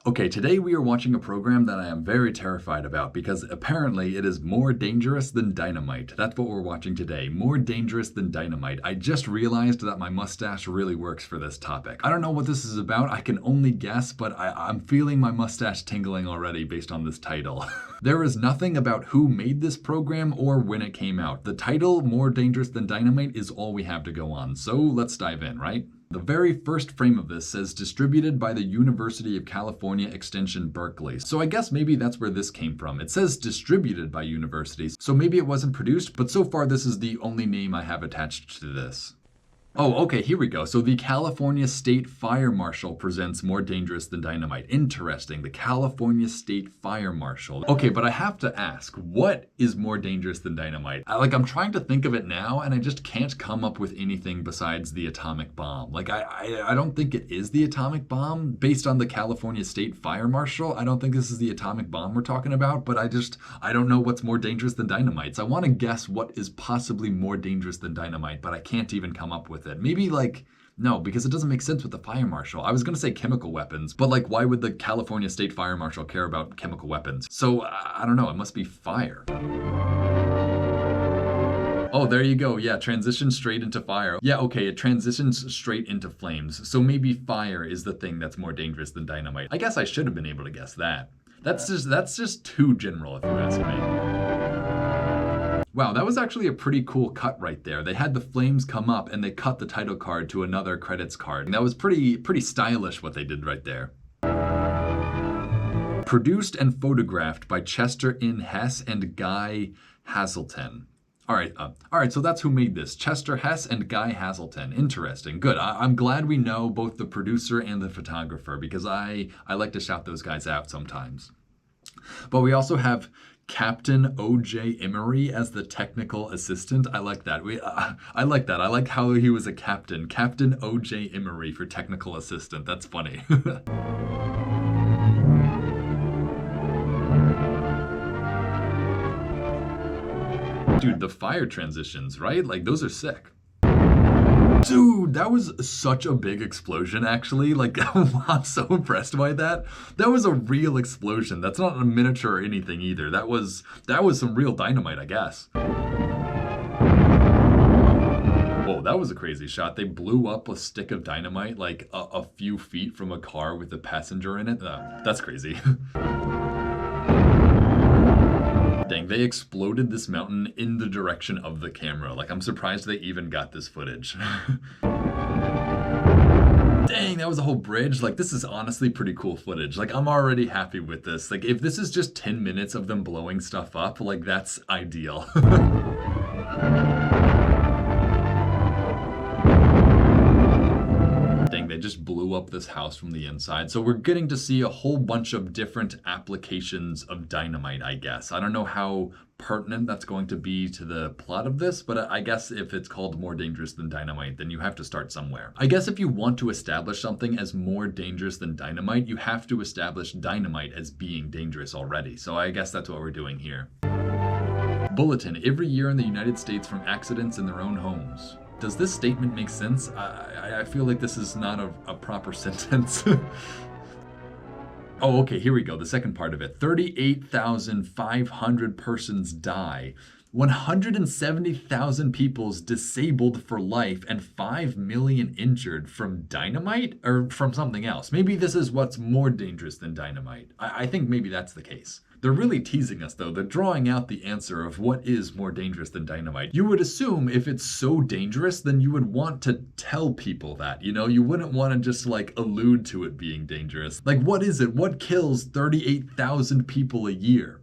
Okay, today we are watching a program that I am very terrified about because apparently it is more dangerous than dynamite. That's what we're watching today. More dangerous than dynamite. I just realized that my mustache really works for this topic. I don't know what this is about. I can only guess, but I'm feeling my mustache tingling already based on this title. There is nothing about who made this program or when it came out. The title, More Dangerous Than Dynamite, is all we have to go on. So let's dive in, right? The very first frame of this says distributed by the University of California Extension Berkeley. So I guess maybe that's where this came from. It says distributed by universities, so maybe it wasn't produced, but so far this is the only name I have attached to this. Oh, okay, here we go. So the California State Fire Marshal presents More Dangerous Than Dynamite. Interesting, the California State Fire Marshal. Okay, but I have to ask, what is more dangerous than dynamite? I'm trying to think of it now, and I just can't come up with anything besides the atomic bomb. I don't think it is the atomic bomb. Based on the California State Fire Marshal, I don't think this is the atomic bomb we're talking about, but I don't know what's more dangerous than dynamite. So I want to guess what is possibly more dangerous than dynamite, but I can't even come up with it. Maybe no, because it doesn't make sense with the fire marshal. I was gonna say chemical weapons, but why would the California State Fire Marshal care about chemical weapons? So I don't know, it must be fire. Oh, there you go. Yeah, transition straight into fire. Yeah, okay, it transitions straight into flames. So maybe fire is the thing that's more dangerous than dynamite. I guess I should have been able to guess that. That's just too general if you ask me. Wow, that was actually a pretty cool cut right there. They had the flames come up and they cut the title card to another credits card. And that was pretty stylish what they did right there. Produced and photographed by Chester N. Hess and Guy Hazelton. All right, so that's who made this. Chester Hess and Guy Hazelton. Interesting, good. I'm glad we know both the producer and the photographer because I like to shout those guys out sometimes. But we also have Captain O.J. Emery as the technical assistant. I like that. I like that. I like how he was a captain. Captain O.J. Emery for technical assistant. That's funny. Dude, the fire transitions, right? Those are sick. Dude, that was such a big explosion, actually. I'm so impressed by that. That was a real explosion. That's not a miniature or anything either. That was some real dynamite, I guess. Whoa, that was a crazy shot. They blew up a stick of dynamite a few feet from a car with a passenger in it. That's crazy. Dang, they exploded this mountain in the direction of the camera. I'm surprised they even got this footage. Dang, that was a whole bridge. This is honestly pretty cool footage. I'm already happy with this. If this is just 10 minutes of them blowing stuff up, that's ideal. They just blew up this house from the inside. So we're getting to see a whole bunch of different applications of dynamite, I guess. I don't know how pertinent that's going to be to the plot of this, but I guess if it's called More Dangerous Than Dynamite, then you have to start somewhere. I guess if you want to establish something as more dangerous than dynamite, you have to establish dynamite as being dangerous already. So I guess that's what we're doing here. Bulletin, every year in the United States from accidents in their own homes. Does this statement make sense? I feel like this is not a proper sentence. Oh, okay, here we go. The second part of it. 38,500 persons die. 170,000 people's disabled for life and 5 million injured from dynamite or from something else. Maybe this is what's more dangerous than dynamite. I think maybe that's the case. They're really teasing us though. They're drawing out the answer of what is more dangerous than dynamite. You would assume if it's so dangerous, then you would want to tell people that, you wouldn't want to just allude to it being dangerous. What is it? What kills 38,000 people a year?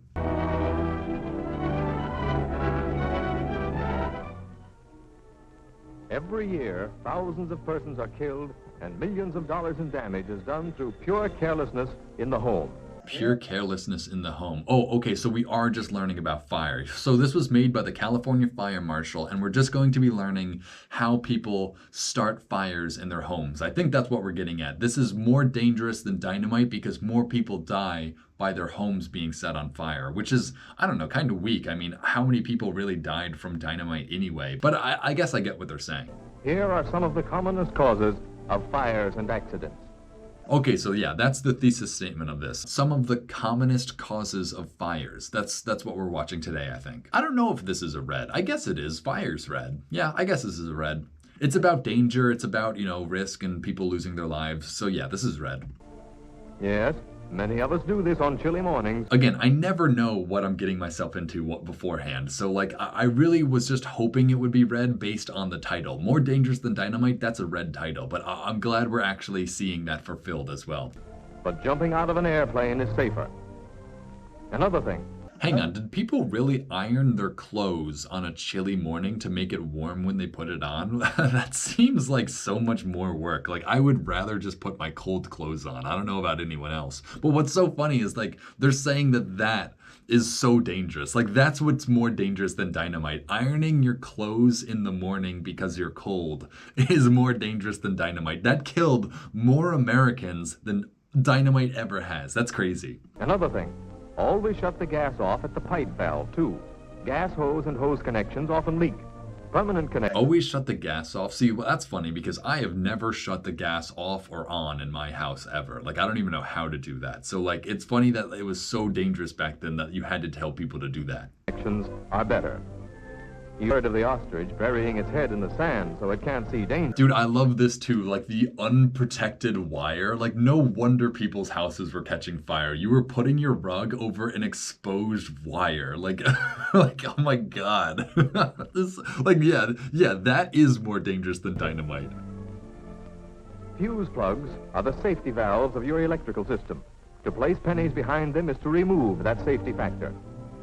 Every year, thousands of persons are killed and millions of dollars in damage is done through pure carelessness in the home. Pure carelessness in the home. Oh, okay, so we are just learning about fire. So this was made by the California Fire Marshal, and we're just going to be learning how people start fires in their homes. I think that's what we're getting at. This is more dangerous than dynamite because more people die by their homes being set on fire, which is, I don't know, kind of weak. I mean, how many people really died from dynamite anyway? But I guess I get what they're saying. Here are some of the commonest causes of fires and accidents. Okay, so yeah, that's the thesis statement of this. Some of the commonest causes of fires. That's what we're watching today, I think. I don't know if this is a red. I guess it is. Fire's red. Yeah, I guess this is a red. It's about danger, it's about, risk and people losing their lives. So yeah, this is red. Yes, many of us do this on chilly mornings. Again, I never know what I'm getting myself into beforehand. So like I really was just hoping it would be red based on the title. More Dangerous Than Dynamite, that's a red title, but I'm glad we're actually seeing that fulfilled as well. But jumping out of an airplane is safer. Another thing. Hang on, did people really iron their clothes on a chilly morning to make it warm when they put it on? That seems like so much more work. Like, I would rather just put my cold clothes on. I don't know about anyone else. But what's so funny is, like, they're saying that is so dangerous. Like, that's what's more dangerous than dynamite. Ironing your clothes in the morning because you're cold is more dangerous than dynamite. That killed more Americans than dynamite ever has. That's crazy. Another thing. Always shut the gas off at the pipe valve, too. Gas hose and hose connections often leak. Permanent connections. Always shut the gas off. See, well, that's funny because I have never shut the gas off or on in my house ever. Like, I don't even know how to do that. So, like, it's funny that it was so dangerous back then that you had to tell people to do that. Connections are better. You heard of the ostrich burying its head in the sand so it can't see danger. Dude, I love this too. Like the unprotected wire. Like no wonder people's houses were catching fire. You were putting your rug over an exposed wire. Like, like oh my god. This, like, yeah, that is more dangerous than dynamite. Fuse plugs are the safety valves of your electrical system. To place pennies behind them is to remove that safety factor.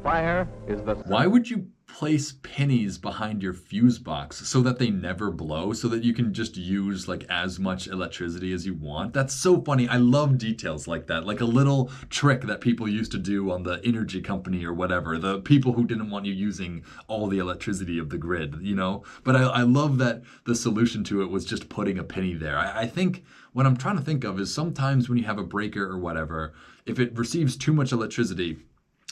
Fire is the... Why would you place pennies behind your fuse box so that they never blow, so that you can just use like as much electricity as you want? That's so funny. I love details like that, like a little trick that people used to do on the energy company or whatever, the people who didn't want you using all the electricity of the grid, But I love that the solution to it was just putting a penny there. I think what I'm trying to think of is sometimes when you have a breaker or whatever, if it receives too much electricity,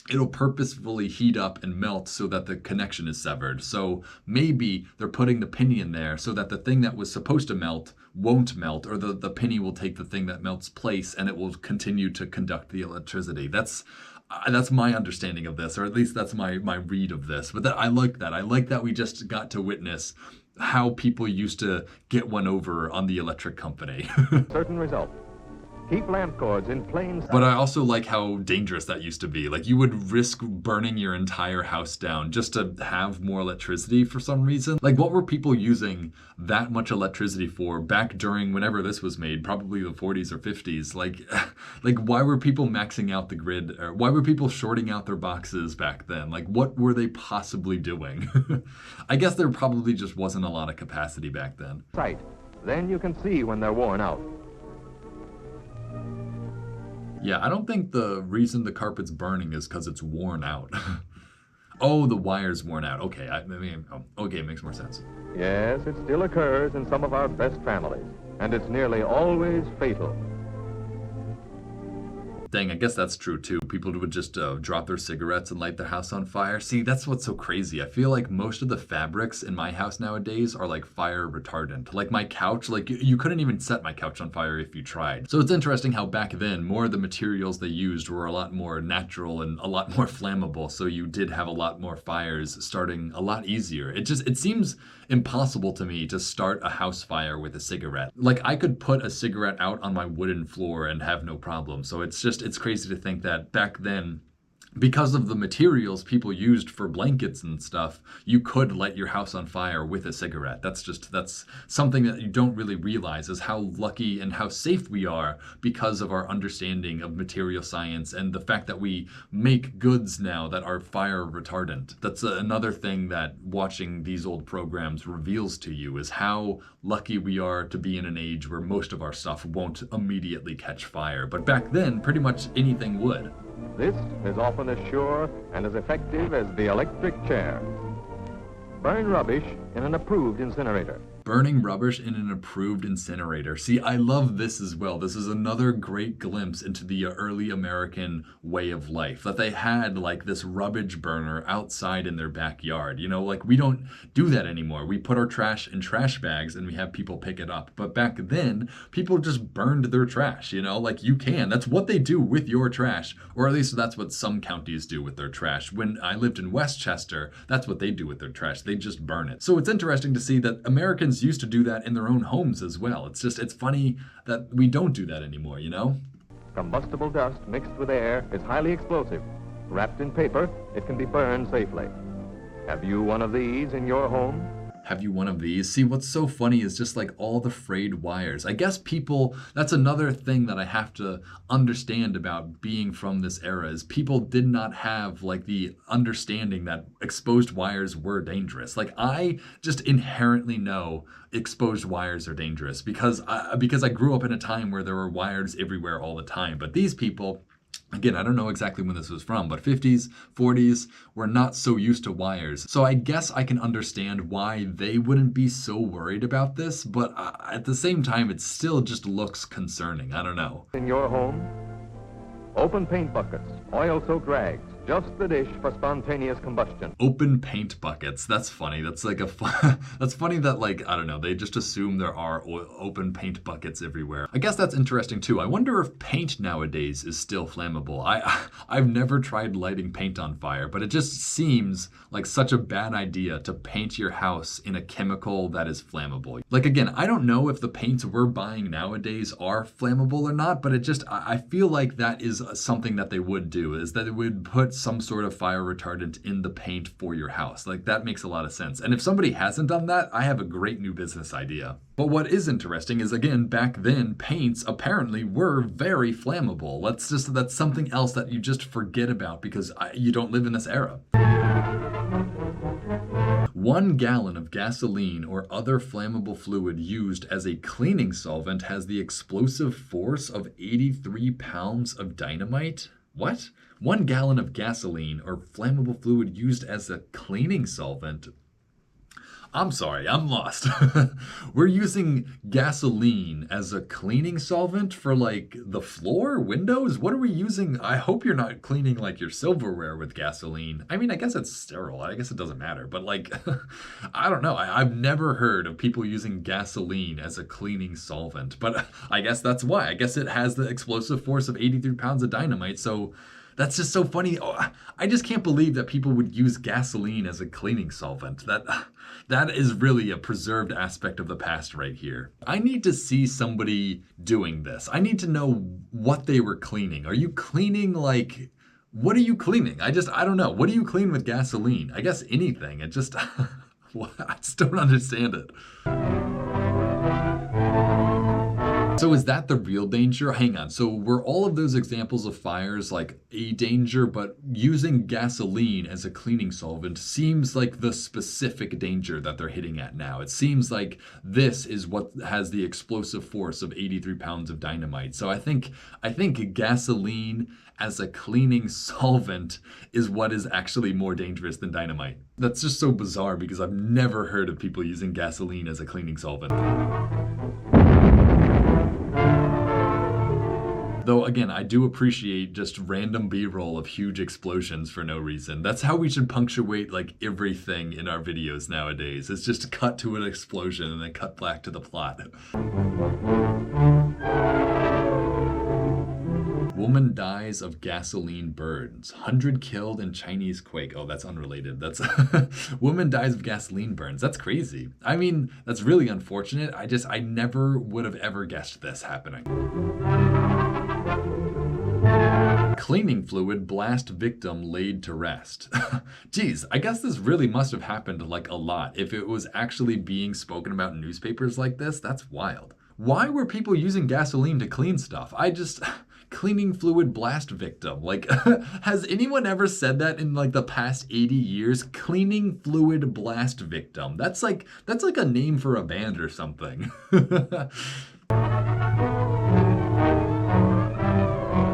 it'll purposefully heat up and melt so that the connection is severed. So maybe they're putting the penny in there so that the thing that was supposed to melt won't melt, or the penny will take the thing that melts place and it will continue to conduct the electricity. That's my understanding of this, or at least that's my read of this. But I like that. I like that we just got to witness how people used to get one over on the electric company. Certain result. Keep lamp cords in plain sight. But I also like how dangerous that used to be. Like you would risk burning your entire house down just to have more electricity for some reason. Like what were people using that much electricity for back during whenever this was made, probably the 40s or 50s? Like why were people maxing out the grid? Or why were people shorting out their boxes back then? Like what were they possibly doing? I guess there probably just wasn't a lot of capacity back then. Sight. Then you can see when they're worn out. Yeah, I don't think the reason the carpet's burning is because it's worn out. Oh, the wire's worn out. Okay, okay, it makes more sense. Yes, it still occurs in some of our best families, and it's nearly always fatal. Dang, I guess that's true too. People would just drop their cigarettes and light their house on fire. See, that's what's so crazy. I feel like most of the fabrics in my house nowadays are like fire retardant. Like my couch, like you couldn't even set my couch on fire if you tried. So it's interesting how back then, more of the materials they used were a lot more natural and a lot more flammable. So you did have a lot more fires starting a lot easier. It seems impossible to me to start a house fire with a cigarette. Like I could put a cigarette out on my wooden floor and have no problem. So it's crazy to think that back then, because of the materials people used for blankets and stuff, you could light your house on fire with a cigarette. That's something that you don't really realize is how lucky and how safe we are because of our understanding of material science and the fact that we make goods now that are fire retardant. That's another thing that watching these old programs reveals to you is how lucky we are to be in an age where most of our stuff won't immediately catch fire. But back then, pretty much anything would. This is often as sure and as effective as the electric chair. Burn rubbish in an approved incinerator. Burning rubbish in an approved incinerator. See, I love this as well. This is another great glimpse into the early American way of life, that they had like this rubbish burner outside in their backyard. You know, like we don't do that anymore. We put our trash in trash bags and we have people pick it up. But back then, people just burned their trash, you know, like you can. That's what they do with your trash, or at least that's what some counties do with their trash. When I lived in Westchester, that's what they do with their trash. They just burn it. So it's interesting to see that Americans used to do that in their own homes as well. It's funny that we don't do that anymore, you know? Combustible dust mixed with air is highly explosive. Wrapped in paper, it can be burned safely. Have you one of these in your home? Have you one of these? See, what's so funny is just like all the frayed wires. I guess people, that's another thing that I have to understand about being from this era, is people did not have like the understanding that exposed wires were dangerous. Like I just inherently know exposed wires are dangerous because I grew up in a time where there were wires everywhere all the time. But these people, again, I don't know exactly when this was from, but 50s, 40s were not so used to wires. So I guess I can understand why they wouldn't be so worried about this, but at the same time, it still just looks concerning. I don't know. In your home? Open paint buckets, oil-soaked rags, just the dish for spontaneous combustion. Open paint buckets. That's funny. That's like that's funny that like, I don't know, they just assume there are open paint buckets everywhere. I guess that's interesting too. I wonder if paint nowadays is still flammable. I've never tried lighting paint on fire, but it just seems like such a bad idea to paint your house in a chemical that is flammable. Like again, I don't know if the paints we're buying nowadays are flammable or not, but I feel like that is something that they would do, is that it would put some sort of fire retardant in the paint for your house. Like that makes a lot of sense. And if somebody hasn't done that, I have a great new business idea. But what is interesting is, again, back then, paints apparently were very flammable. That's something else that you just forget about because you don't live in this era. 1 gallon of gasoline or other flammable fluid used as a cleaning solvent has the explosive force of 83 pounds of dynamite? What? 1 gallon of gasoline or flammable fluid used as a cleaning solvent? I'm sorry, I'm lost. We're using gasoline as a cleaning solvent for like the floor, windows? What are we using? I hope you're not cleaning like your silverware with gasoline. I mean, I guess it's sterile. I guess it doesn't matter. But like, I don't know. I've never heard of people using gasoline as a cleaning solvent. But I guess that's why. I guess it has the explosive force of 83 pounds of dynamite. So that's just so funny. Oh, I just can't believe that people would use gasoline as a cleaning solvent. That is really a preserved aspect of the past right here. I need to see somebody doing this. I need to know what they were cleaning. Are you cleaning like, what are you cleaning? I don't know. What do you clean with gasoline? I guess anything. I just don't understand it. So is that the real danger? Hang on. So were all of those examples of fires like a danger, but using gasoline as a cleaning solvent seems like the specific danger that they're hitting at now. It seems like this is what has the explosive force of 83 pounds of dynamite. So I think gasoline as a cleaning solvent is what is actually more dangerous than dynamite. That's just so bizarre because I've never heard of people using gasoline as a cleaning solvent. Though, again, I do appreciate just random B-roll of huge explosions for no reason. That's how we should punctuate, like, everything in our videos nowadays. It's just cut to an explosion and then cut back to the plot. Woman dies of gasoline burns. 100 killed in Chinese quake. Oh, that's unrelated. That's woman dies of gasoline burns. That's crazy. I mean, that's really unfortunate. I never would have ever guessed this happening. Cleaning fluid blast victim laid to rest. Geez, I guess this really must have happened like a lot. If it was actually being spoken about in newspapers like this, that's wild. Why were people using gasoline to clean stuff? Cleaning fluid blast victim. Like, has anyone ever said that in like the past 80 years? Cleaning fluid blast victim. That's like a name for a band or something.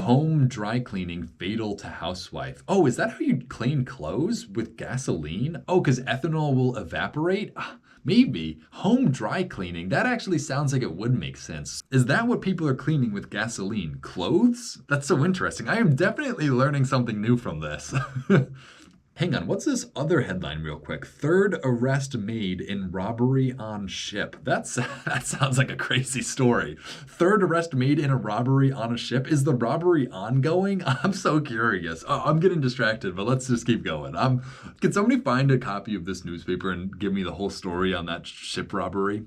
Home dry cleaning fatal to housewife. Oh, is that how you clean clothes? With gasoline? Oh, because ethanol will evaporate? Maybe. Home dry cleaning. That actually sounds like it would make sense. Is that what people are cleaning with gasoline? Clothes? That's so interesting. I am definitely learning something new from this. Hang on, what's this other headline real quick? Third arrest made in robbery on ship. That sounds like a crazy story. Third arrest made in a robbery on a ship. Is the robbery ongoing? I'm so curious. Oh, I'm getting distracted, but let's just keep going. Can somebody find a copy of this newspaper and give me the whole story on that ship robbery?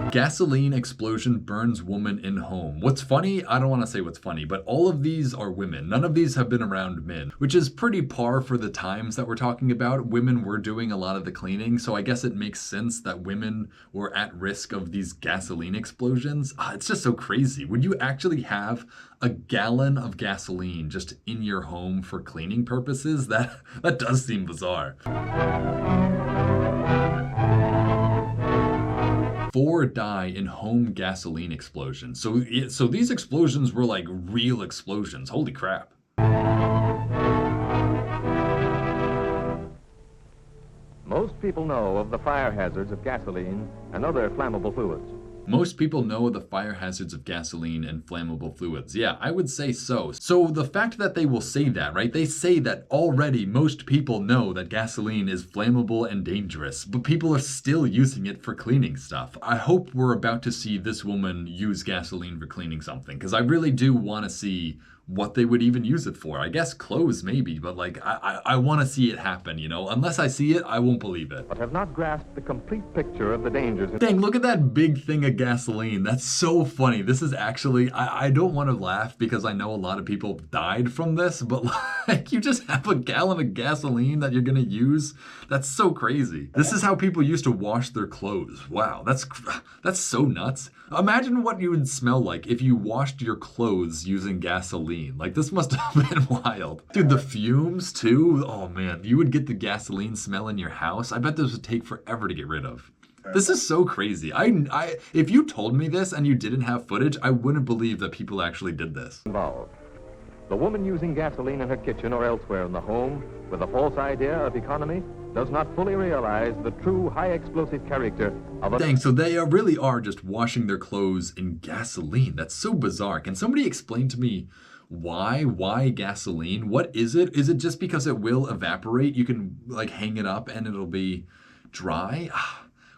Gasoline explosion burns woman in home. What's funny, I don't want to say what's funny, but all of these are women. None of these have been around men, which is pretty par for the times that we're talking about. Women were doing a lot of the cleaning, so I guess it makes sense that women were at risk of these gasoline explosions. It's just so crazy. Would you actually have a gallon of gasoline just in your home for cleaning purposes? That does seem bizarre. 4 die in home gasoline explosions. So these explosions were like real explosions. Holy crap. Most people know of the fire hazards of gasoline and other flammable fluids. Most people know the fire hazards of gasoline and flammable fluids. Yeah, I would say so. So the fact that they will say that, right? They say that already most people know that gasoline is flammable and dangerous, but people are still using it for cleaning stuff. I hope we're about to see this woman use gasoline for cleaning something, because I really do want to see what they would even use it for. I guess clothes maybe, but like I want to see it happen, you know? Unless I see it, I won't believe it. But have not grasped the complete picture of the dangers. Dang, look at that big thing of gasoline. That's so funny. This is actually, I don't want to laugh because I know a lot of people died from this, but like you just have a gallon of gasoline that you're going to use. That's so crazy. This is how people used to wash their clothes. Wow, that's so nuts. Imagine what you would smell like if you washed your clothes using gasoline. Like, this must have been wild. Dude, the fumes too. Oh man, you would get the gasoline smell in your house. I bet this would take forever to get rid of. This is so crazy. If you told me this and you didn't have footage, I wouldn't believe that people actually did this. Involved. The woman using gasoline in her kitchen or elsewhere in the home with a false idea of economy does not fully realize the true high explosive character of a... Dang, so they really are just washing their clothes in gasoline. That's so bizarre. Can somebody explain to me why? Why gasoline? What is it? Is it just because it will evaporate? You can like hang it up and it'll be dry?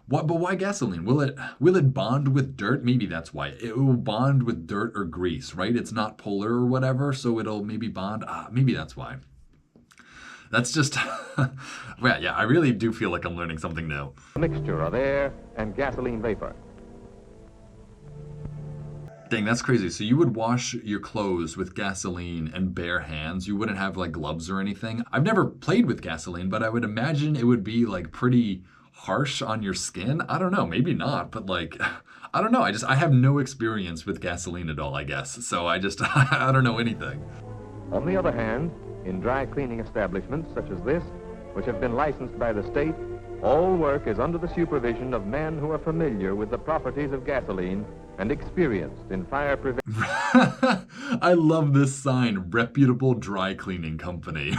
What, but why gasoline? Will it bond with dirt? Maybe that's why. It will bond with dirt or grease, right? It's not polar or whatever, so it'll maybe bond. Maybe that's why. That's just, well, yeah, I really do feel like I'm learning something new. A mixture of air and gasoline vapor. Dang, that's crazy. So you would wash your clothes with gasoline and bare hands. You wouldn't have like gloves or anything. I've never played with gasoline, but I would imagine it would be like pretty harsh on your skin. I don't know, maybe not, but like, I don't know. I have no experience with gasoline at all, I guess. So I don't know anything. On the other hand, in dry cleaning establishments such as this, which have been licensed by the state, all work is under the supervision of men who are familiar with the properties of gasoline and experienced in fire prevention. I love this sign, reputable dry cleaning company.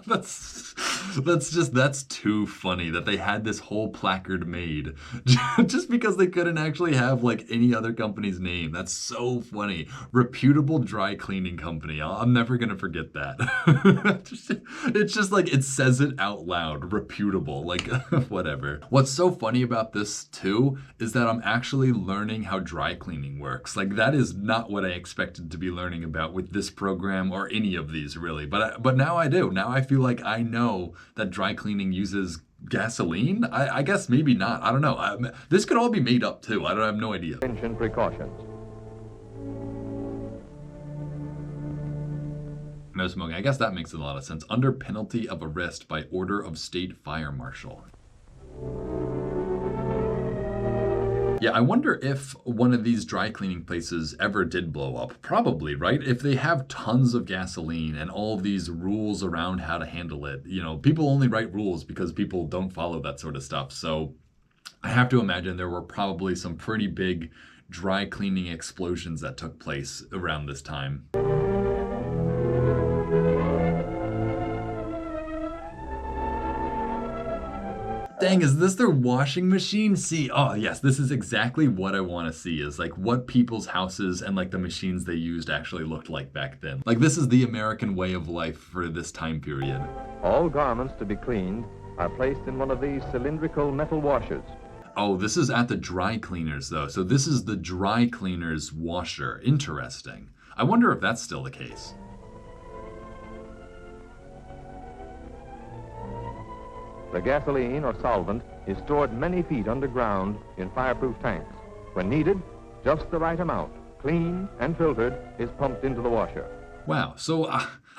That's too funny that they had this whole placard made just because they couldn't actually have like any other company's name. That's so funny. Reputable dry cleaning company. I'm never going to forget that. It's just like it says it out loud, reputable, like whatever. What's so funny about this too is that I'm actually learning how dry cleaning works. Like that is not what I expected to be learning about with this program or any of these really, but now I do. Now I feel like I know that dry cleaning uses gasoline. I guess maybe not. I don't know. This could all be made up too. I have no idea. Prevention precautions. No smoking. I guess that makes a lot of sense. Under penalty of arrest by order of state fire marshal. Yeah, I wonder if one of these dry cleaning places ever did blow up. Probably, right? If they have tons of gasoline and all these rules around how to handle it, you know, people only write rules because people don't follow that sort of stuff. So I have to imagine there were probably some pretty big dry cleaning explosions that took place around this time. Dang, is this their washing machine? See, oh yes, this is exactly what I want to see is like what people's houses and like the machines they used actually looked like back then. Like this is the American way of life for this time period. All garments to be cleaned are placed in one of these cylindrical metal washers. Oh, this is at the dry cleaners though. So this is the dry cleaners washer. Interesting. I wonder if that's still the case. The gasoline or solvent is stored many feet underground in fireproof tanks. When needed, just the right amount, cleaned and filtered, is pumped into the washer. Wow, so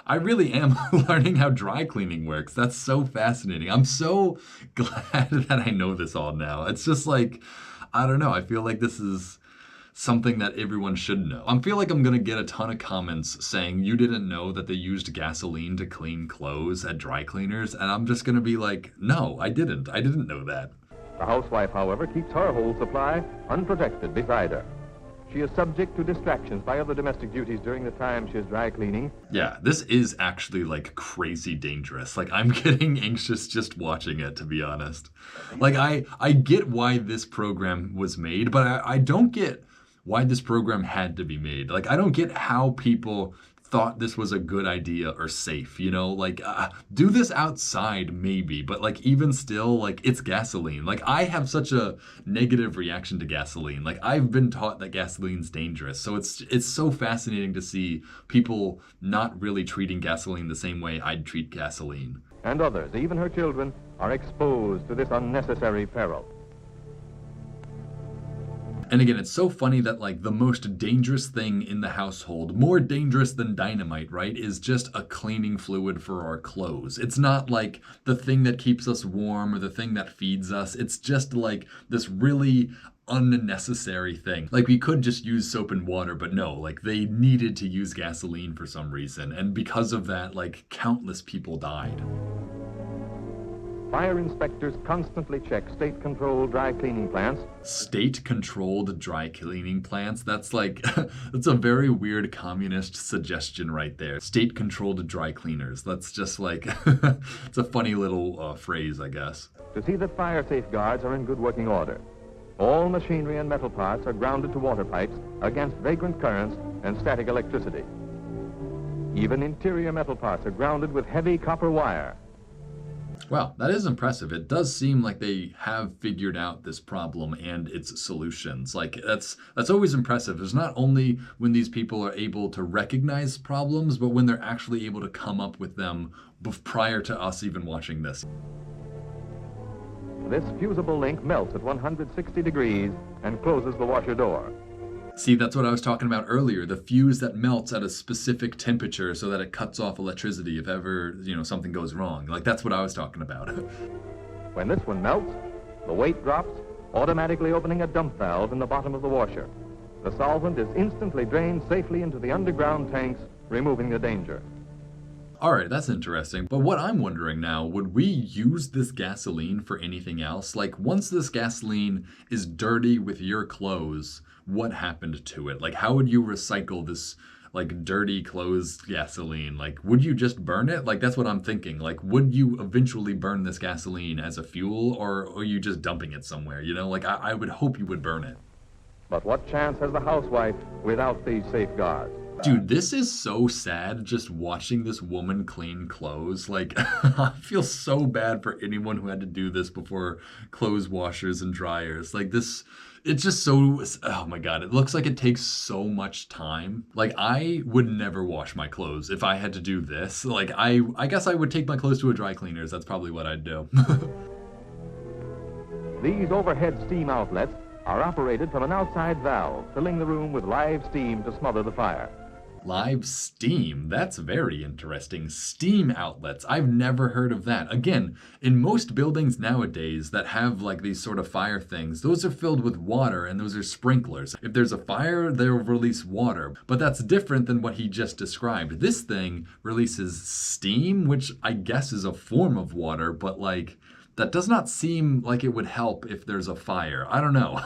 I really am learning how dry cleaning works. That's so fascinating. I'm so glad that I know this all now. It's just like, I don't know, I feel like this is something that everyone should know. I feel like I'm gonna get a ton of comments saying you didn't know that they used gasoline to clean clothes at dry cleaners, and I'm just gonna be like, no, I didn't. I didn't know that. The housewife, however, keeps her whole supply unprotected beside her. She is subject to distractions by other domestic duties during the time she is dry cleaning. Yeah, this is actually like crazy dangerous. Like I'm getting anxious just watching it, to be honest. Like I get why this program was made, but I don't get why this program had to be made. Like I don't get how people thought this was a good idea or safe, you know? Like do this outside maybe, but like even still, like it's gasoline. Like I have such a negative reaction to gasoline. Like I've been taught that gasoline's dangerous. So it's so fascinating to see people not really treating gasoline the same way I'd treat gasoline. And others, even her children, are exposed to this unnecessary peril. And again, it's so funny that like the most dangerous thing in the household, more dangerous than dynamite, right, is just a cleaning fluid for our clothes. It's not like the thing that keeps us warm or the thing that feeds us. It's just like this really unnecessary thing. Like we could just use soap and water, but no, like they needed to use gasoline for some reason. And because of that, like countless people died. Fire inspectors constantly check state-controlled dry cleaning plants. State-controlled dry cleaning plants? That's like, that's a very weird communist suggestion right there. State-controlled dry cleaners. That's just like, it's a funny little phrase, I guess. To see that fire safeguards are in good working order. All machinery and metal parts are grounded to water pipes against vagrant currents and static electricity. Even interior metal parts are grounded with heavy copper wire. Wow, that is impressive. It does seem like they have figured out this problem and its solutions. Like that's always impressive. It's not only when these people are able to recognize problems, but when they're actually able to come up with them prior to us even watching this. This fusible link melts at 160 degrees and closes the washer door. See, that's what I was talking about earlier, the fuse that melts at a specific temperature so that it cuts off electricity if ever, something goes wrong. Like, that's what I was talking about. When this one melts, the weight drops, automatically opening a dump valve in the bottom of the washer. The solvent is instantly drained safely into the underground tanks, removing the danger. All right, that's interesting. But what I'm wondering now, would we use this gasoline for anything else? Like, once this gasoline is dirty with your clothes, what happened to it? Like, how would you recycle this, like, dirty clothes gasoline? Like, would you just burn it? Like, that's what I'm thinking. Like, would you eventually burn this gasoline as a fuel, or are you just dumping it somewhere? Like, I would hope you would burn it. But what chance has the housewife without these safeguards? Dude, this is so sad just watching this woman clean clothes. Like, I feel so bad for anyone who had to do this before clothes washers and dryers. Like, it's just so, oh my God, it looks like it takes so much time. Like, I would never wash my clothes if I had to do this. Like, I guess I would take my clothes to a dry cleaners. That's probably what I'd do. These overhead steam outlets are operated from an outside valve, filling the room with live steam to smother the fire. Live steam, that's very interesting. Steam outlets, I've never heard of that. Again, in most buildings nowadays that have like these sort of fire things, those are filled with water and those are sprinklers. If there's a fire, they'll release water, but that's different than what he just described. This thing releases steam, which I guess is a form of water, but like, That does not seem like it would help if there's a fire. I don't know.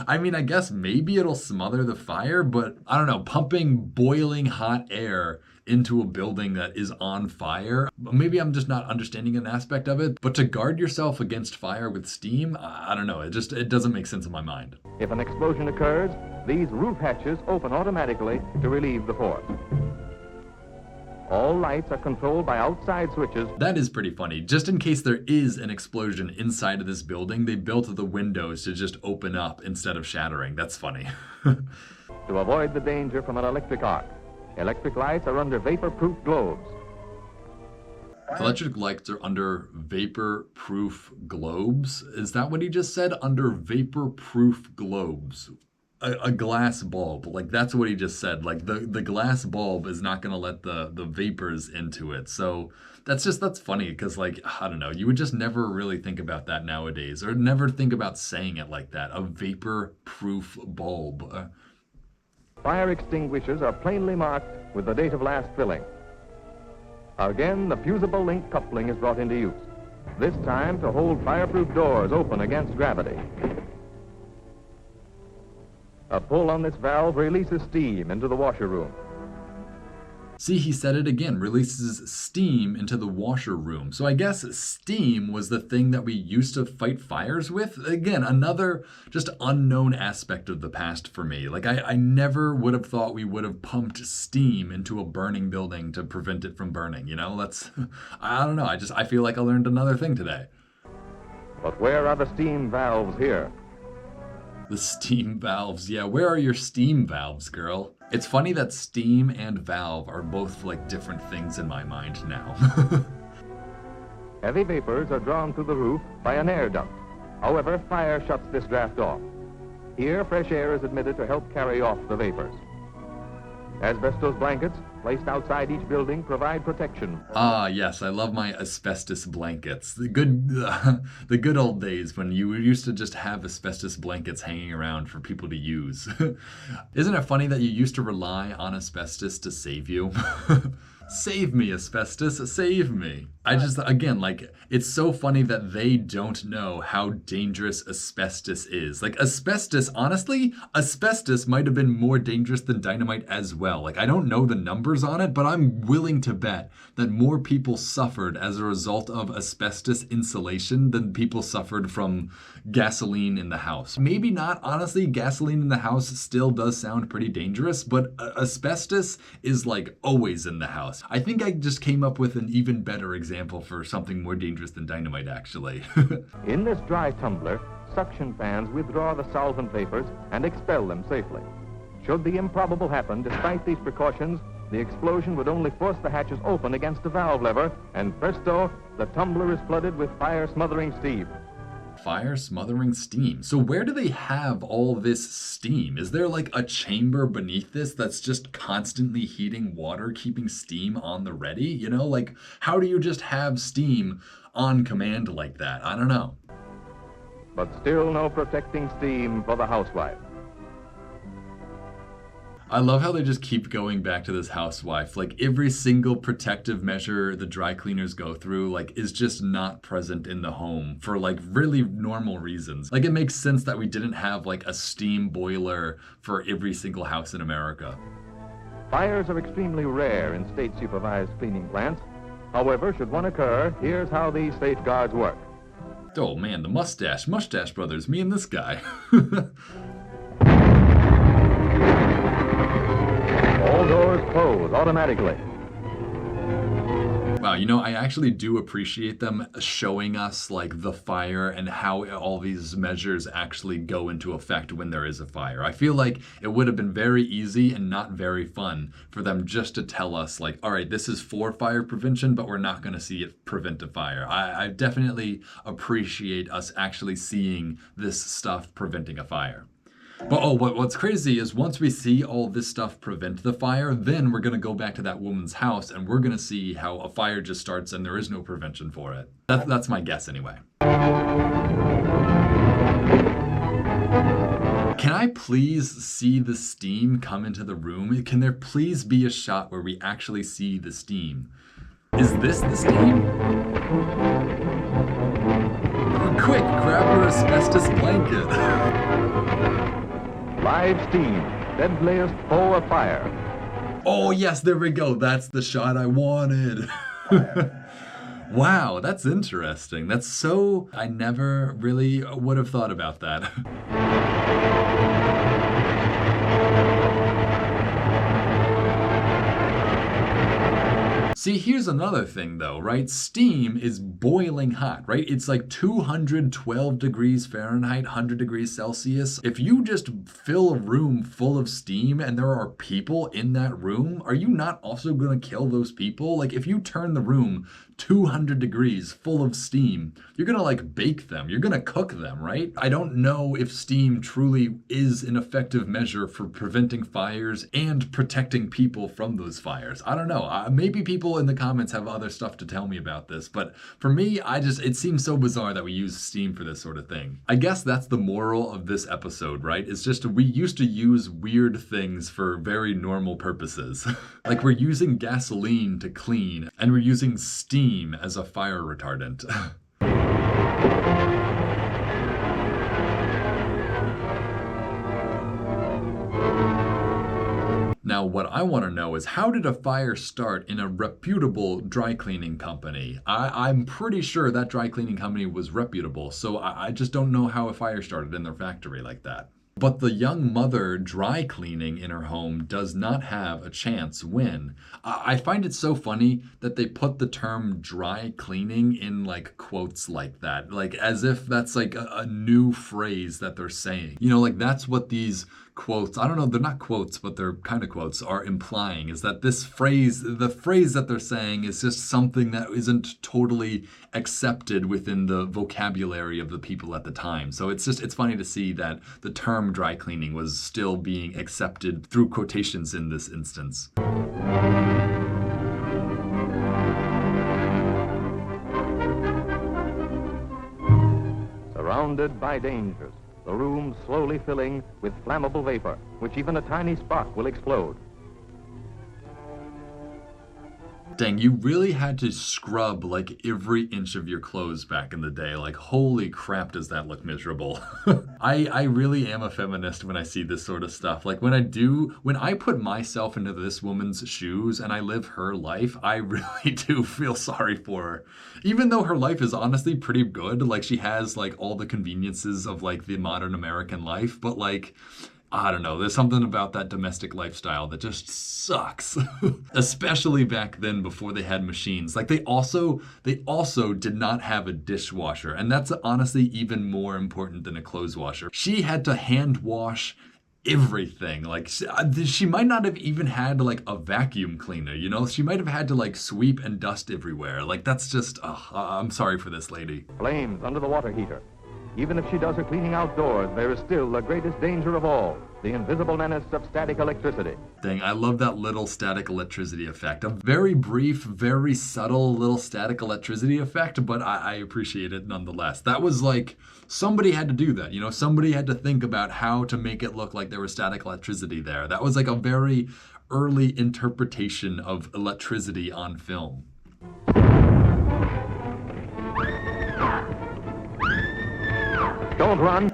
I mean, I guess maybe it'll smother the fire, but I don't know. Pumping boiling hot air into a building that is on fire. Maybe I'm just not understanding an aspect of it, but to guard yourself against fire with steam, I don't know. It doesn't make sense in my mind. If an explosion occurs, these roof hatches open automatically to relieve the force. All lights are controlled by outside switches. That is pretty funny. Just in case there is an explosion inside of this building, they built the windows to just open up instead of shattering. That's funny. To avoid the danger from an electric arc, electric lights are under vapor-proof globes. Electric lights are under vapor-proof globes? Is that what he just said? Under vapor-proof globes. A glass bulb, like that's what he just said. Like the glass bulb is not gonna let the vapors into it. So that's funny because, like, I don't know, you would just never really think about that nowadays, or never think about saying it like that. A vapor-proof bulb. Fire extinguishers are plainly marked with the date of last filling. Again, the fusible link coupling is brought into use, this time to hold fireproof doors open against gravity. A pull on this valve releases steam into the washer room. See, he said it again, releases steam into the washer room. So I guess steam was the thing that we used to fight fires with. Again, another just unknown aspect of the past for me. Like I never would have thought we would have pumped steam into a burning building to prevent it from burning, you know? I don't know, I feel like I learned another thing today. But where are the steam valves here? The steam valves. Yeah, where are your steam valves, girl? It's funny that steam and valve are both like different things in my mind now. Heavy vapors are drawn through the roof by an air duct. However, fire shuts this draft off. Here, fresh air is admitted to help carry off the vapors. Asbestos blankets placed outside each building provide protection. Ah, yes, I love my asbestos blankets. The good old days when you used to just have asbestos blankets hanging around for people to use. Isn't it funny that you used to rely on asbestos to save you? Save me, asbestos, save me. Again, like, it's so funny that they don't know how dangerous asbestos is. Like, honestly, asbestos might have been more dangerous than dynamite as well. Like, I don't know the numbers on it, but I'm willing to bet that more people suffered as a result of asbestos insulation than people suffered from gasoline in the house. Maybe not, honestly, gasoline in the house still does sound pretty dangerous, but asbestos is like always in the house. I think I just came up with an even better example for something more dangerous than dynamite, actually. In this dry tumbler, suction fans withdraw the solvent vapors and expel them safely. Should the improbable happen, despite these precautions, the explosion would only force the hatches open against the valve lever, and presto, the tumbler is flooded with fire-smothering steam. Fire-smothering steam. So where do they have all this steam? Is there like a chamber beneath this that's just constantly heating water, keeping steam on the ready? You know, like, how do you just have steam on command like that? I don't know. But still no protecting steam for the housewife. I love how they just keep going back to this housewife. Like, every single protective measure the dry cleaners go through, like, is just not present in the home for, like, really normal reasons. Like, it makes sense that we didn't have, like, a steam boiler for every single house in America. Fires are extremely rare in state-supervised cleaning plants. However, should one occur, here's how these safeguards work. Oh, man, the Mustache Brothers, me and this guy. All doors close automatically. Wow, you know, I actually do appreciate them showing us, like, the fire and how all these measures actually go into effect when there is a fire. I feel like it would have been very easy and not very fun for them just to tell us, like, all right, this is for fire prevention, but we're not going to see it prevent a fire. I definitely appreciate us actually seeing this stuff preventing a fire. But what's crazy is once we see all this stuff prevent the fire, then we're going to go back to that woman's house and we're going to see how a fire just starts and there is no prevention for it. That's my guess anyway. Can I please see the steam come into the room? Can there please be a shot where we actually see the steam? Is this the steam? Quick, grab your asbestos blanket. Live steam, deadliest foe of fire. Oh, yes, there we go. That's the shot I wanted. Wow, that's interesting. That's so... I never really would have thought about that. See, here's another thing though, right? Steam is boiling hot, right? It's like 212 degrees Fahrenheit, 100 degrees Celsius. If you just fill a room full of steam and there are people in that room, are you not also gonna kill those people? Like if you turn the room 200 degrees full of steam, you're gonna like bake them, you're gonna cook them, right? I don't know if steam truly is an effective measure for preventing fires and protecting people from those fires. I don't know. Maybe people in the comments have other stuff to tell me about this, but for me, it seems so bizarre that we use steam for this sort of thing. I guess that's the moral of this episode, right? It's just we used to use weird things for very normal purposes. Like we're using gasoline to clean, and we're using steam as a fire retardant. Now, what I want to know is how did a fire start in a reputable dry cleaning company? I'm pretty sure that dry cleaning company was reputable, so I just don't know how a fire started in their factory like that. But the young mother dry cleaning in her home does not have a chance when. I find it so funny that they put the term dry cleaning in like quotes like that, like as if that's like a new phrase that they're saying. You know, like that's what these quotes, I don't know, they're not quotes, but they're kind of quotes, are implying is that this phrase, the phrase that they're saying is just something that isn't totally accepted within the vocabulary of the people at the time. So it's funny to see that the term dry cleaning was still being accepted through quotations in this instance. Surrounded by dangers, the room slowly filling with flammable vapor, which even a tiny spark will explode. Dang, you really had to scrub like every inch of your clothes back in the day. Like, holy crap, does that look miserable. I really am a feminist when I see this sort of stuff. Like when I put myself into this woman's shoes and I live her life, I really do feel sorry for her. Even though her life is honestly pretty good, like she has like all the conveniences of like the modern American life, but like, I don't know, there's something about that domestic lifestyle that just sucks. Especially back then before they had machines. Like they also did not have a dishwasher, and that's honestly even more important than a clothes washer. She had to hand wash everything. Like she might not have even had like a vacuum cleaner, you know? She might have had to like sweep and dust everywhere. Like that's just, I'm sorry for this lady. Flames under the water heater. Even if she does her cleaning outdoors, there is still the greatest danger of all, the invisible menace of static electricity. Dang, I love that little static electricity effect. A very brief, very subtle little static electricity effect, but I appreciate it nonetheless. That was like, somebody had to do that, you know? Somebody had to think about how to make it look like there was static electricity there. That was like a very early interpretation of electricity on film. Don't run.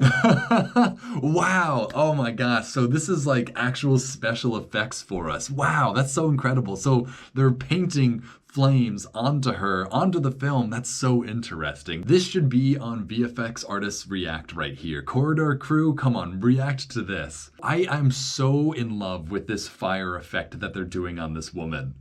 Wow. Oh my gosh. So this is like actual special effects for us. Wow. That's so incredible. So they're painting flames onto her, onto the film. That's so interesting. This should be on VFX Artists React right here. Corridor crew, come on, react to this. I'm so in love with this fire effect that they're doing on this woman.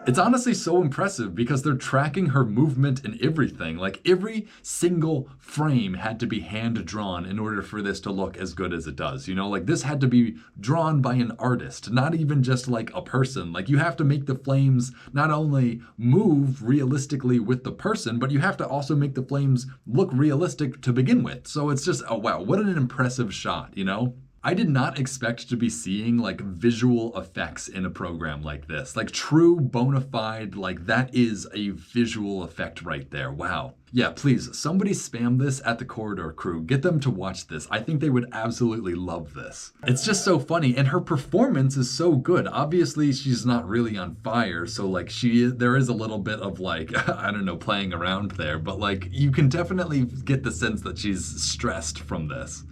It's honestly so impressive because they're tracking her movement and everything. Like every single frame had to be hand drawn in order for this to look as good as it does. You know, like this had to be drawn by an artist, not even just like a person. Like you have to make the flames not only move realistically with the person, but you have to also make the flames look realistic to begin with. So it's just, oh wow, what an impressive shot, you know? I did not expect to be seeing like visual effects in a program like this. Like true bona fide, like that is a visual effect right there. Wow. Yeah, please, somebody spam this at the Corridor Crew. Get them to watch this. I think they would absolutely love this. It's just so funny, and her performance is so good. Obviously, she's not really on fire, so like there is a little bit of like, I don't know, playing around there, but like you can definitely get the sense that she's stressed from this.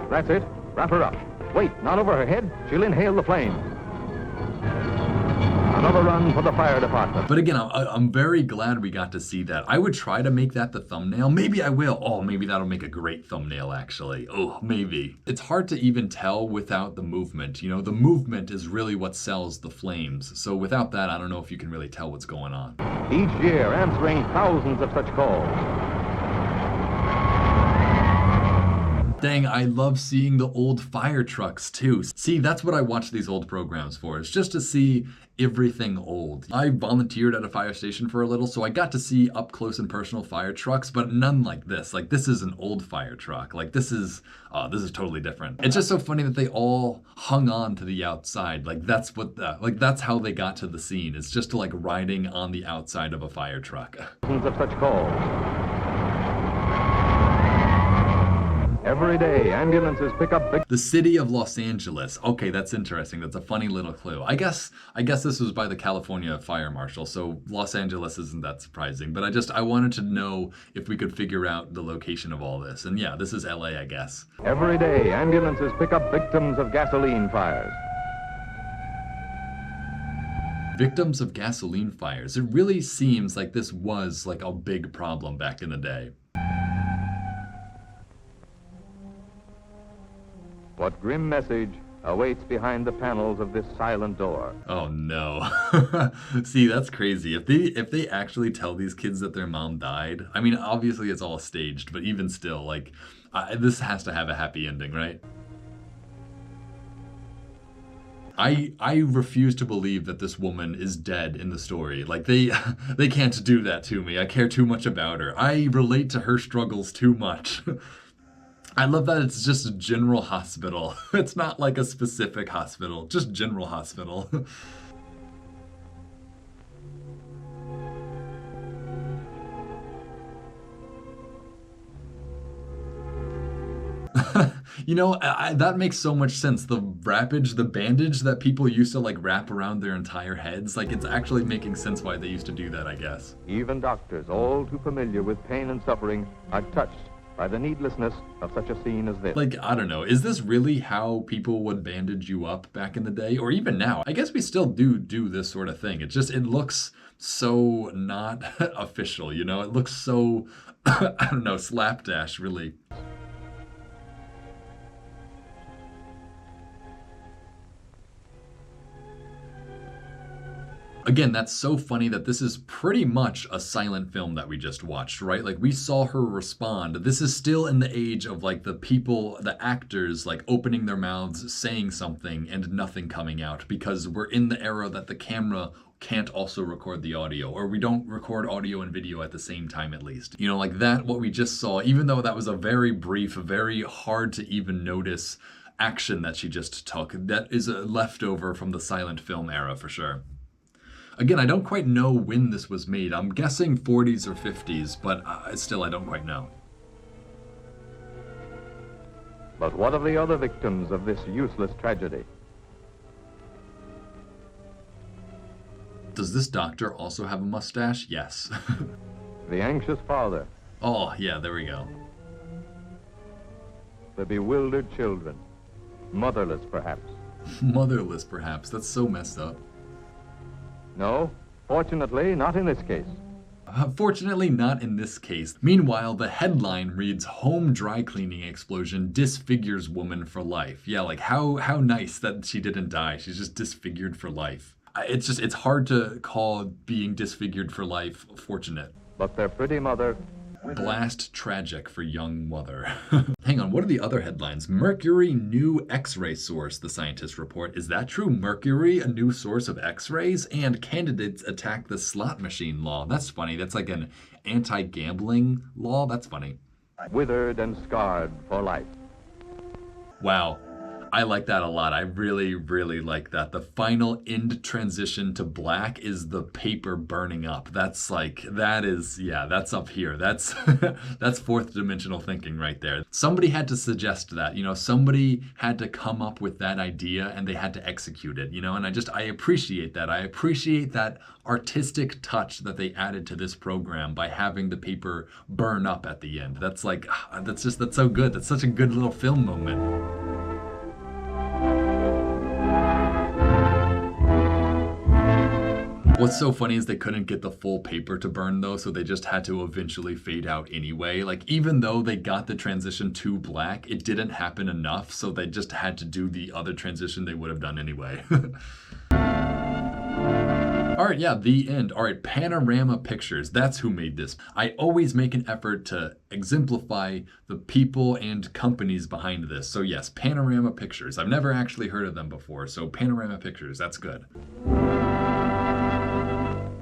That's it. Wrap her up. Wait, not over her head. She'll inhale the flames. Another run for the fire department. But again, I'm very glad we got to see that. I would try to make that the thumbnail. Maybe I will. Oh, maybe that'll make a great thumbnail, actually. Oh, maybe. It's hard to even tell without the movement. You know, the movement is really what sells the flames. So without that, I don't know if you can really tell what's going on. Each year, answering thousands of such calls. Dang, I love seeing the old fire trucks too. See, that's what I watch these old programs for, is just to see everything old. I volunteered at a fire station for a little, so I got to see up close and personal fire trucks, but none like this. Like this is an old fire truck. Like this is totally different. It's just so funny that they all hung on to the outside. Like that's that's how they got to the scene. It's just like riding on the outside of a fire truck. Thousands of such calls. Every day, ambulances pick up big... The city of Los Angeles. Okay, that's interesting. That's a funny little clue. I guess this was by the California Fire Marshal, so Los Angeles isn't that surprising. But I wanted to know if we could figure out the location of all this. And yeah, this is LA, I guess. Every day, ambulances pick up victims of gasoline fires. Victims of gasoline fires. It really seems like this was like a big problem back in the day. What grim message awaits behind the panels of this silent door? Oh no. See, that's crazy. If they actually tell these kids that their mom died, I mean, obviously it's all staged, but even still, like, this has to have a happy ending, right? I refuse to believe that this woman is dead in the story. Like, they can't do that to me. I care too much about her. I relate to her struggles too much. I love that it's just a general hospital. It's not like a specific hospital, just general hospital. You know, that makes so much sense. The wrappage, the bandage that people used to like wrap around their entire heads, like it's actually making sense why they used to do that, I guess. Even doctors, all too familiar with pain and suffering, are touched by the needlessness of such a scene as this. Like, I don't know, is this really how people would bandage you up back in the day? Or even now? I guess we still do this sort of thing. It looks so not official, you know? It looks so, I don't know, slapdash, really. Again, that's so funny that this is pretty much a silent film that we just watched, right? Like, we saw her respond. This is still in the age of, like, the people, the actors, like, opening their mouths, saying something, and nothing coming out, because we're in the era that the camera can't also record the audio, or we don't record audio and video at the same time, at least. You know, like that, what we just saw, even though that was a very brief, very hard to even notice action that she just took, that is a leftover from the silent film era, for sure. Again, I don't quite know when this was made. I'm guessing 40s or 50s, but still, I don't quite know. But what of the other victims of this useless tragedy? Does this doctor also have a mustache? Yes. The anxious father. Oh, yeah, there we go. The bewildered children. Motherless, perhaps. Motherless, perhaps. That's so messed up. No, fortunately, not in this case. Fortunately, not in this case. Meanwhile, the headline reads, "Home dry cleaning explosion disfigures woman for life." Yeah, like how nice that she didn't die. She's just disfigured for life. It's hard to call being disfigured for life fortunate. But their pretty mother... Blast tragic for young mother. Hang on, what are the other headlines? Mercury new X-ray source, the scientists report. Is that true? Mercury, a new source of X-rays? And candidates attack the slot machine law. That's funny. That's like an anti-gambling law. That's funny. Withered and scarred for life. Wow. I like that a lot. I really, really like that. The final end transition to black is the paper burning up. That's like, that is, yeah, that's up here. That's that's fourth dimensional thinking right there. Somebody had to suggest that, somebody had to come up with that idea and they had to execute it, and I appreciate that. I appreciate that artistic touch that they added to this program by having the paper burn up at the end. That's like, that's so good. That's such a good little film moment. What's so funny is they couldn't get the full paper to burn though, so they just had to eventually fade out anyway. Like, even though they got the transition to black, it didn't happen enough, so they just had to do the other transition they would have done anyway. All right, yeah, the end. All right, Panorama Pictures. That's who made this. I always make an effort to exemplify the people and companies behind this. So yes, Panorama Pictures. I've never actually heard of them before, so Panorama Pictures, that's good.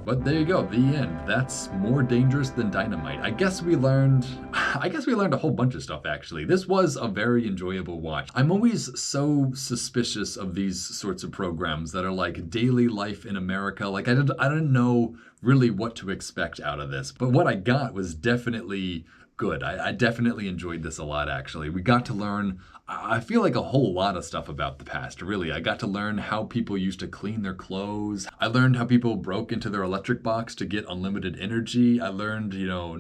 But there you go, the end. That's more dangerous than Dynamite. I guess we learned a whole bunch of stuff actually. This was a very enjoyable watch. I'm always so suspicious of these sorts of programs that are like daily life in America. Like I didn't know really what to expect out of this, but what I got was definitely good. I definitely enjoyed this a lot actually. We got to learn, I feel like, a whole lot of stuff about the past, really. I got to learn how people used to clean their clothes. I learned how people broke into their electric box to get unlimited energy. I learned,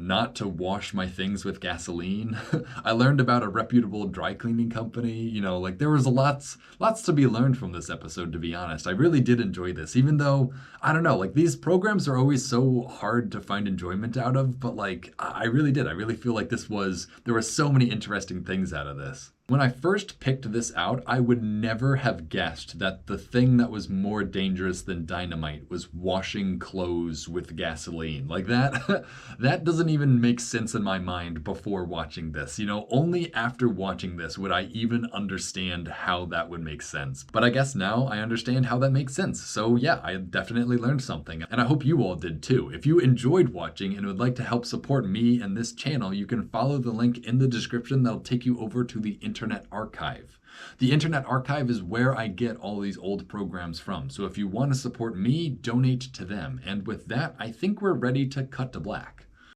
not to wash my things with gasoline. I learned about a reputable dry cleaning company. Like there was lots to be learned from this episode, to be honest. I really did enjoy this, even though, I don't know, like these programs are always so hard to find enjoyment out of, but like I really did. I really feel like there were so many interesting things out of this. When I first picked this out, I would never have guessed that the thing that was more dangerous than Dynamite was washing clothes with gasoline. Like that doesn't even make sense in my mind before watching this. Only after watching this would I even understand how that would make sense. But I guess now I understand how that makes sense. So yeah, I definitely learned something. And I hope you all did too. If you enjoyed watching and would like to help support me and this channel, you can follow the link in the description that'll take you over to the Internet Archive. The Internet Archive is where I get all these old programs from. So if you want to support me, donate to them. And with that, I think we're ready to cut to black.